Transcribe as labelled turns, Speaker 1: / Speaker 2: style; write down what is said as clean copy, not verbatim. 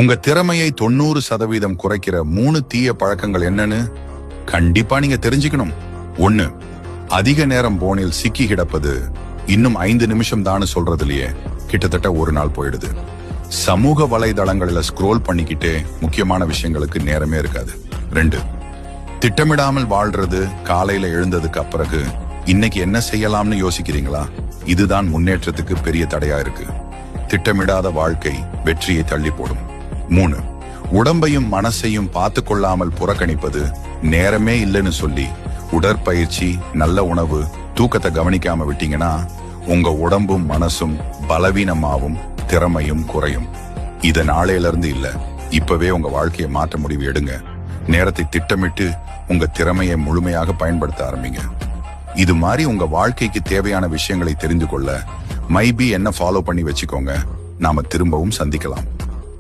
Speaker 1: உங்க திறமையை 90% குறைக்கிற 3 தீய பழக்கங்கள் என்னன்னு கண்டிப்பா நீங்க தெரிஞ்சுக்கணும். 1. அதிக நேரம் போனில் சிக்கி கிடப்பது. இன்னும் 5 நிமிஷம் தான் சொல்றதுலயே கிட்டத்தட்ட ஒரு நாள் போயிடுது. சமூக வலைதளங்களில ஸ்க்ரோல் பண்ணிக்கிட்டே முக்கியமான விஷயங்களுக்கு நேரமே இருக்காது. 2. திட்டமிடாமல் வாழ்றது. காலையில எழுந்ததுக்கு அப்புறம் இன்னைக்கு என்ன செய்யலாம்னு யோசிக்கிறீங்களா? இதுதான் முன்னேற்றத்துக்கு பெரிய தடையா இருக்கு. திட்டமிடாத வாழ்க்கை வெற்றியை தள்ளி போடும். 3. உடம்பையும் மனசையும் பார்த்து கொள்ளாமல் புறக்கணிப்பது. நேரமே இல்லைன்னு சொல்லி உடற்பயிற்சி, நல்ல உணவு, தூக்கத்தை கவனிக்காம விட்டீங்கன்னா உங்க உடம்பும் மனசும் பலவீனமாவும் திறமையும் குறையும். இத நாளையில இருந்து இல்ல, இப்பவே உங்க வாழ்க்கையை மாற்ற முடிவு எடுங்க. நேரத்தை திட்டமிட்டு உங்க திறமையை முழுமையாக பயன்படுத்த ஆரம்பிங்க. இது மாதிரி உங்க வாழ்க்கைக்கு தேவையான விஷயங்களை தெரிந்து கொள்ள மைபி என்ன ஃபாலோ பண்ணி வச்சுக்கோங்க. நாம திரும்பவும் சந்திக்கலாம்.